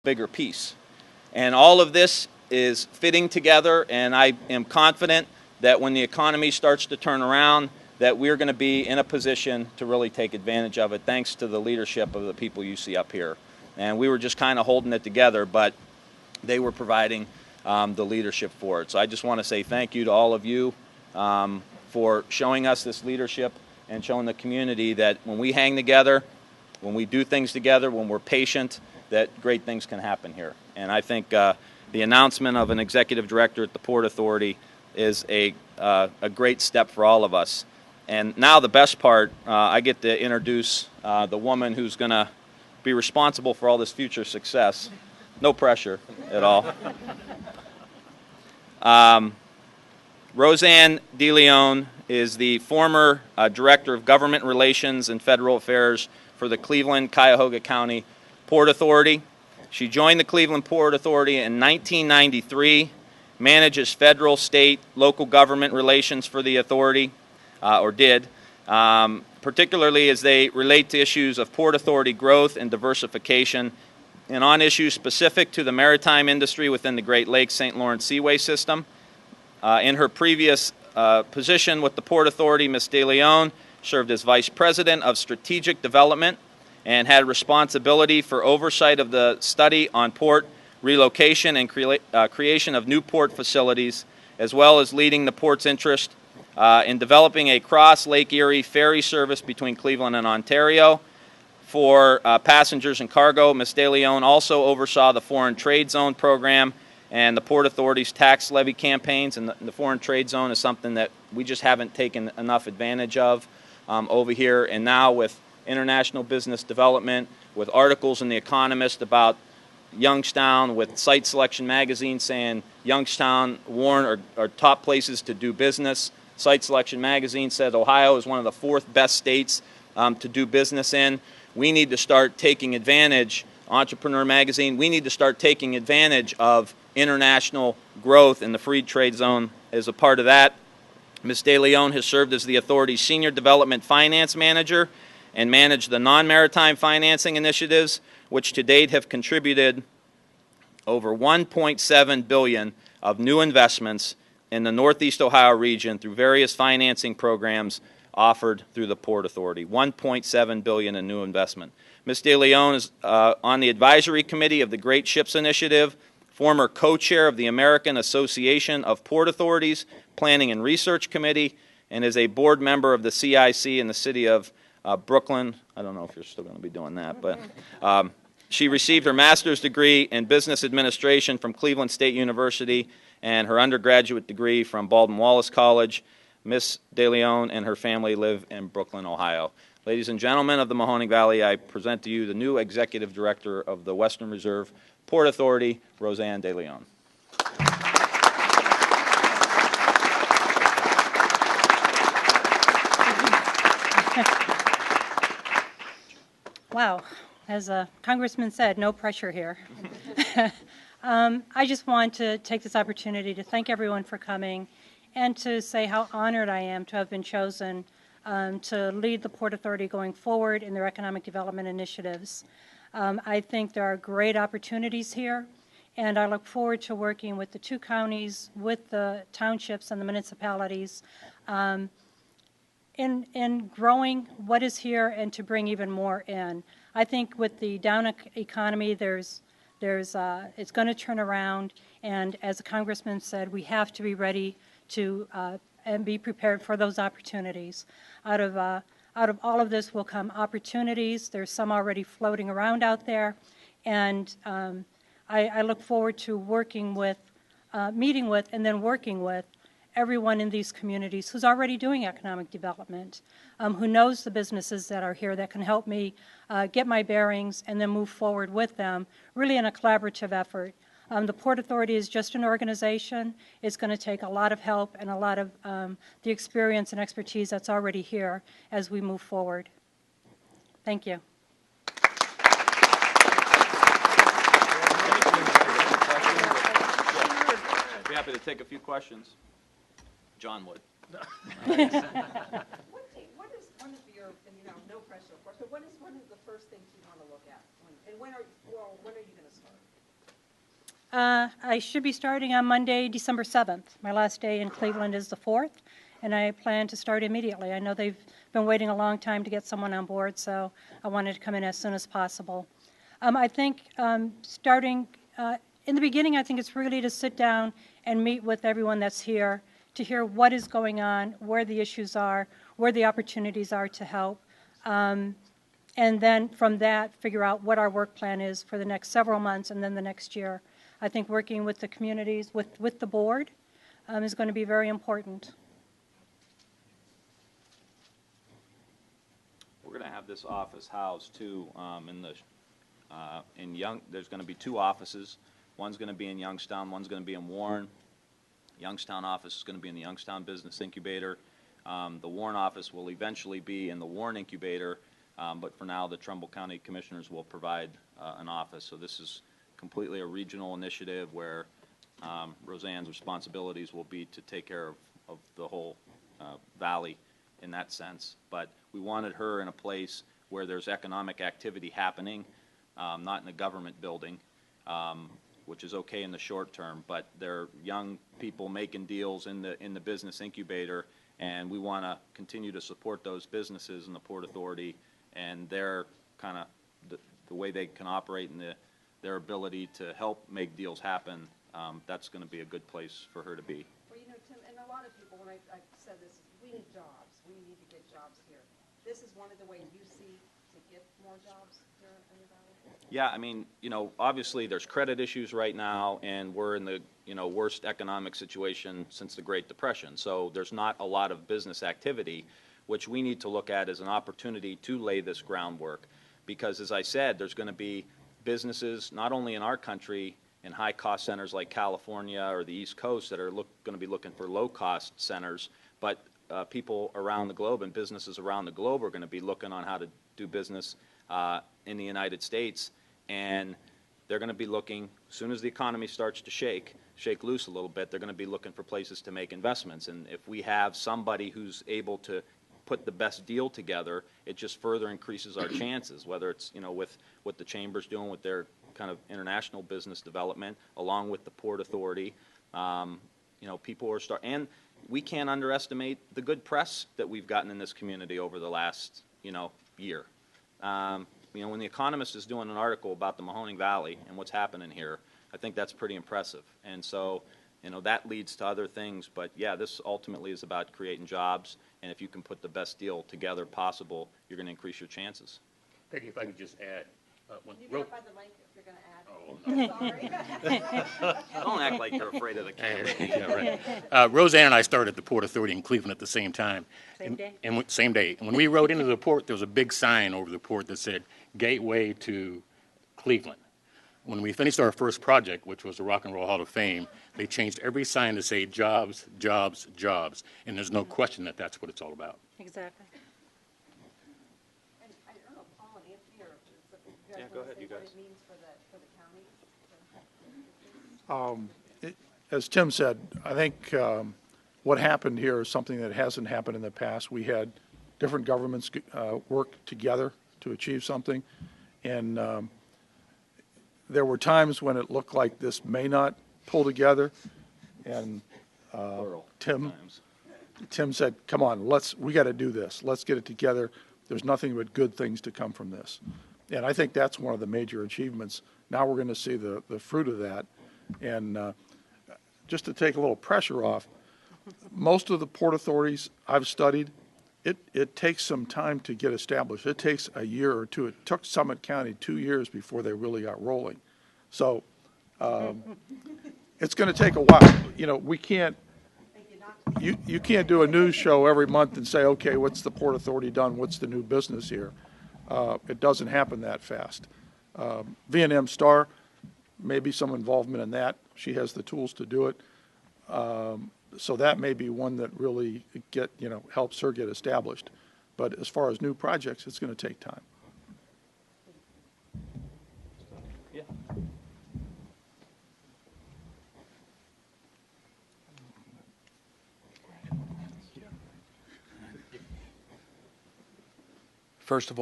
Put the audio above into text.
bigger piece. And all of this is fitting together, and I am confident that when the economy starts to turn around, that we're going to be in a position to really take advantage of it, thanks to the leadership of the people you see up here. And we were just kind of holding it together, but they were providing the leadership for it. So I just want to say thank you to all of you for showing us this leadership and showing the community that when we hang together, when we do things together, when we're patient, that great things can happen here. And I think the announcement of an executive director at the Port Authority is a great step for all of us. And now the best part, I get to introduce the woman who's going to be responsible for all this future success. No pressure at all. Rose Ann DeLeon is the former Director of Government Relations and Federal Affairs for the Cleveland-Cuyahoga County Port Authority. She joined the Cleveland Port Authority in 1993, manages federal, state, local government relations for the authority, or did, particularly as they relate to issues of Port Authority growth and diversification, and on issues specific to the maritime industry within the Great Lakes St. Lawrence Seaway System. In her previous position with the Port Authority, Ms. DeLeon served as Vice President of Strategic Development and had responsibility for oversight of the study on port relocation and creation of new port facilities, as well as leading the port's interest in developing a cross-Lake Erie ferry service between Cleveland and Ontario for passengers and cargo. Ms. DeLeon also oversaw the Foreign Trade Zone program and the Port Authority's tax levy campaigns, and the Foreign Trade Zone is something that we just haven't taken enough advantage of over here. And now with international business development, with articles in The Economist about Youngstown, with Site Selection Magazine saying Youngstown, Warren are top places to do business. Site Selection Magazine said Ohio is one of the 4th best states to do business in. We need to start taking advantage, Entrepreneur Magazine, we need to start taking advantage of international growth, and the Free Trade Zone is a part of that. Ms. DeLeon has served as the authority's Senior Development Finance Manager and managed the non-maritime financing initiatives, which to date have contributed over $1.7 billion of new investments in the Northeast Ohio region through various financing programs offered through the Port Authority. $1.7 billion in new investment. Ms. DeLeon is on the advisory committee of the Great Ships Initiative, former co-chair of the American Association of Port Authorities Planning and Research Committee, and is a board member of the CIC in the city of Brooklyn. I don't know if you're still going to be doing that, but she received her master's degree in business administration from Cleveland State University and her undergraduate degree from Baldwin Wallace College. Ms. DeLeon and her family live in Brooklyn, Ohio. Ladies and gentlemen of the Mahoning Valley, I present to you the new Executive Director of the Western Reserve Port Authority, Rose Ann DeLeon. Wow, as a congressman said, no pressure here. I just want to take this opportunity to thank everyone for coming and to say how honored I am to have been chosen to lead the Port Authority going forward in their economic development initiatives. I think there are great opportunities here, and I look forward to working with the 2 counties, with the townships and the municipalities in growing what is here and to bring even more in. I think with the down economy, it's going to turn around, and as the congressman said, we have to be ready to and be prepared for those opportunities. Out of all of this will come opportunities. There's some already floating around out there, and I look forward to working with, meeting with, and then working with everyone in these communities who's already doing economic development, who knows the businesses that are here that can help me get my bearings and then move forward with them, really in a collaborative effort. The Port Authority is just an organization. It's going to take a lot of help and a lot of the experience and expertise that's already here as we move forward. Thank you. Be happy to take a few questions. John would. What is one of your, and no pressure of course, but what is one of the first things you want to look at? When are you going to start? I should be starting on Monday, December 7th. My last day in Cleveland is the 4th, and I plan to start immediately. I know they've been waiting a long time to get someone on board, so I wanted to come in as soon as possible. I think starting in the beginning, I think it's really to sit down and meet with everyone that's here to hear what is going on, where the issues are, where the opportunities are to help, and then from that figure out what our work plan is for the next several months and then the next year. I think working with the communities, with the board, is going to be very important. We're going to have this office housed too there's going to be 2 offices. One's going to be in Youngstown, one's going to be in Warren. Youngstown office is going to be in the Youngstown Business Incubator. The Warren office will eventually be in the Warren Incubator, but for now the Trumbull County Commissioners will provide an office. So this is completely a regional initiative where Rose Ann's responsibilities will be to take care of the whole valley in that sense. But we wanted her in a place where there's economic activity happening, not in a government building, which is okay in the short term, but there are young people making deals in the business incubator, and we want to continue to support those businesses in the Port Authority and their kind of the way they can operate and their ability to help make deals happen. That's going to be a good place for her to be. Well, you know, Tim, and a lot of people, when I've said this, we need jobs. We need to get jobs here. This is one of the ways you see to get more jobs here in the valley? Yeah, I mean, you know, obviously there's credit issues right now, and we're in the, you know, worst economic situation since the Great Depression. So there's not a lot of business activity, which we need to look at as an opportunity to lay this groundwork. Because as I said, there's going to be businesses not only in our country in high-cost centers like California or the East Coast that are going to be looking for low-cost centers, but people around the globe and businesses around the globe are going to be looking on how to do business in the United States, and they're going to be looking, as soon as the economy starts to shake loose a little bit, they're going to be looking for places to make investments. And if we have somebody who's able to put the best deal together, it just further increases our chances, whether it's, you know, with what the Chamber's doing with their kind of international business development, along with the Port Authority. You know, people are and we can't underestimate the good press that we've gotten in this community over the last, you know, year. You know, when The Economist is doing an article about the Mahoning Valley and what's happening here, I think that's pretty impressive. And so, you know, that leads to other things. But yeah, this ultimately is about creating jobs. And if you can put the best deal together possible, you're going to increase your chances. Peggy, if I could just add. Can you verify the link if you're going to add? Oh, Sorry. Don't act like you're afraid of the camera. yeah, right. Rose Ann and I started at the Port Authority in Cleveland at the same time. Same day? Same day. And when we rode into the port, there was a big sign over the port that said, Gateway to Cleveland. When we finished our first project, which was the Rock and Roll Hall of Fame, they changed every sign to say jobs, jobs, jobs. And there's no question that that's what it's all about. Exactly. And I don't know, Paul and Anthony, or you guys Go want ahead, to say you what guys. it means for the county? As Tim said, I think what happened here is something that hasn't happened in the past. We had different governments work together to achieve something, and there were times when it looked like this may not pull together, and Tim said, come on, we got to do this. Let's get it together. There's nothing but good things to come from this. And I think that's one of the major achievements. Now we're going to see the fruit of that. And just to take a little pressure off, most of the port authorities I've studied, it takes some time to get established. It takes a year or two. It took Summit County 2 years before they really got rolling. So it's going to take a while. You know, we can't, you can't do a news show every month and say, okay, what's the Port Authority done? What's the new business here? It doesn't happen that fast. V&M Star, maybe some involvement in that. She has the tools to do it. So that may be one that really helps her get established. But as far as new projects, it's going to take time. Yeah. First of all,